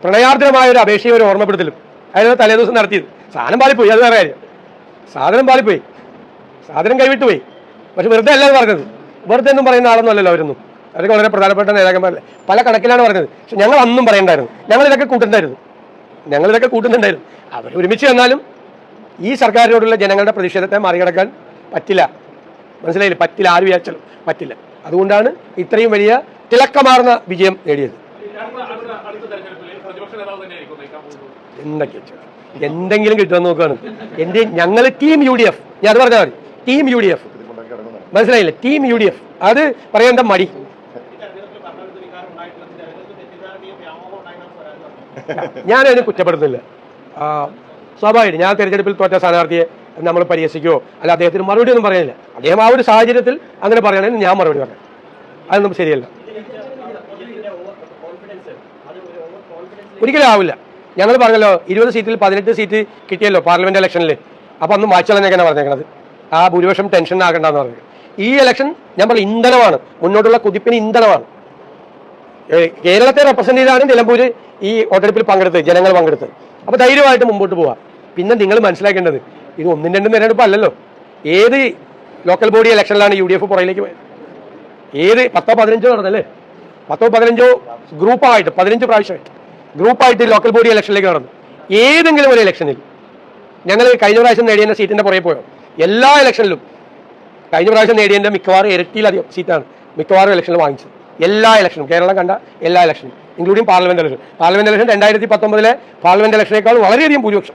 പ്രണയാർദ്രമായ ഒരു അപേക്ഷയും ഒരു ഓർമ്മപ്പെടുത്തലും അതായത് തലേദിവസം നടത്തിയത്. സാധനം പാളിപ്പോയി, അത് വേറെ കാര്യം. സാധനം പാളിപ്പോയി, സാധനം കൈവിട്ടു പോയി. പക്ഷെ വെറുതെ അല്ലാതെ പറഞ്ഞത്, വെറുതെ ഒന്നും പറയുന്ന ആളൊന്നുമല്ലല്ലോ അവരൊന്നും. അവർക്ക് വളരെ പ്രധാനപ്പെട്ട നേതാക്കന്മാരല്ലേ, പല കണക്കിലാണ് പറഞ്ഞത്. പക്ഷെ ഞങ്ങൾ അന്നും പറയണ്ടായിരുന്നു, ഞങ്ങളിതൊക്കെ കൂട്ടുന്നുണ്ടായിരുന്നു. അവർ ഒരുമിച്ച് വന്നാലും ഈ സർക്കാരിനോടുള്ള ജനങ്ങളുടെ പ്രതിഷേധത്തെ മറികടക്കാൻ പറ്റില്ല. മനസ്സിലായില്ലേ? പറ്റില്ല, ആര് വിചാരിച്ചാലും പറ്റില്ല. അതുകൊണ്ടാണ് ഇത്രയും വലിയ തിളക്കമാർന്ന വിജയം നേടിയത്. എന്തെങ്കിലും കിട്ടുമെന്ന് നോക്കുകയാണ്. ഞങ്ങൾ ടീം UDF, ഞാൻ അത് പറഞ്ഞാൽ മതി, ടീം UDF. മനസ്സിലായില്ലേ? Team UDF. അത് പറയാൻ എന്താ മടി? ഞാനതിന് കുറ്റപ്പെടുന്നില്ല. സ്വാഭാവികം, ഞാൻ തെരഞ്ഞെടുപ്പിൽ തോറ്റ സ്ഥാനാർത്ഥിയെ നമ്മൾ പരിഹസിക്കുകയോ അല്ല അദ്ദേഹത്തിന് മറുപടി ഒന്നും പറയാനില്ല. അദ്ദേഹം ആ ഒരു സാഹചര്യത്തിൽ അങ്ങനെ പറയണമെന്ന് ഞാൻ മറുപടി പറയാം. അതൊന്നും ശരിയല്ല, ഒരിക്കലും ആവില്ല. ഞങ്ങൾ പറഞ്ഞല്ലോ 20 സീറ്റിൽ 18 സീറ്റ് കിട്ടിയല്ലോ പാർലമെന്റ് ഇലക്ഷനിൽ. അപ്പം അന്ന് മാച്ചളഞ്ഞൊക്കെയാണ് പറഞ്ഞേക്കണത്, ആ ഭൂരിപക്ഷം ടെൻഷൻ ആകണ്ടെന്ന് പറഞ്ഞത്. ഈ ഇലക്ഷൻ ഞാൻ പറഞ്ഞു ഇന്ധനമാണ്, മുന്നോട്ടുള്ള കുതിപ്പിന് ഇന്ധനമാണ്. കേരളത്തെ റെപ്രസെന്റ് ചെയ്താണ് നിലമ്പൂർ ഈ വോട്ടെടുപ്പിൽ ജനങ്ങൾ പങ്കെടുത്തത്. അപ്പോൾ ധൈര്യമായിട്ട് മുമ്പോട്ട് പോവാം. പിന്നെ നിങ്ങൾ മനസ്സിലാക്കേണ്ടത്, ഇത് 1-2 തിരഞ്ഞെടുപ്പ് അല്ലല്ലോ. ഏത് ലോക്കൽ ബോഡി ഇലക്ഷനിലാണ് UDF പുറകിലേക്ക് പോയത്? ഏത് 10-15 നടന്നല്ലേ? 10-15 ഗ്രൂപ്പായിട്ട് 15 പ്രാവശ്യമായിട്ട് ഗ്രൂപ്പായിട്ട് ലോക്കൽ ബോഡി ഇലക്ഷനിലേക്ക് നടന്നു. ഏതെങ്കിലും ഒരു ഇലക്ഷനിൽ ഞങ്ങൾ കഴിഞ്ഞ പ്രാവശ്യം നേടിയ സീറ്റിന്റെ പുറകെ പോയോ? എല്ലാ ഇലക്ഷനിലും കഴിഞ്ഞ പ്രാവശ്യം നേടിയതിന്റെ മിക്കവാറും ഇരട്ടിയിലധികം സീറ്റാണ് മിക്കവാറും ഇലക്ഷനിൽ വാങ്ങിച്ചത്. എല്ലാ ഇലക്ഷനും, കേരളം കണ്ട എല്ലാ ഇലക്ഷനും, ഇൻക്ലൂഡിങ് പാർലമെന്റ് ഇലക്ഷൻ. 2019 പാർലമെന്റ് ഇലക്ഷനേക്കാൾ വളരെയധികം ഭൂരിപക്ഷം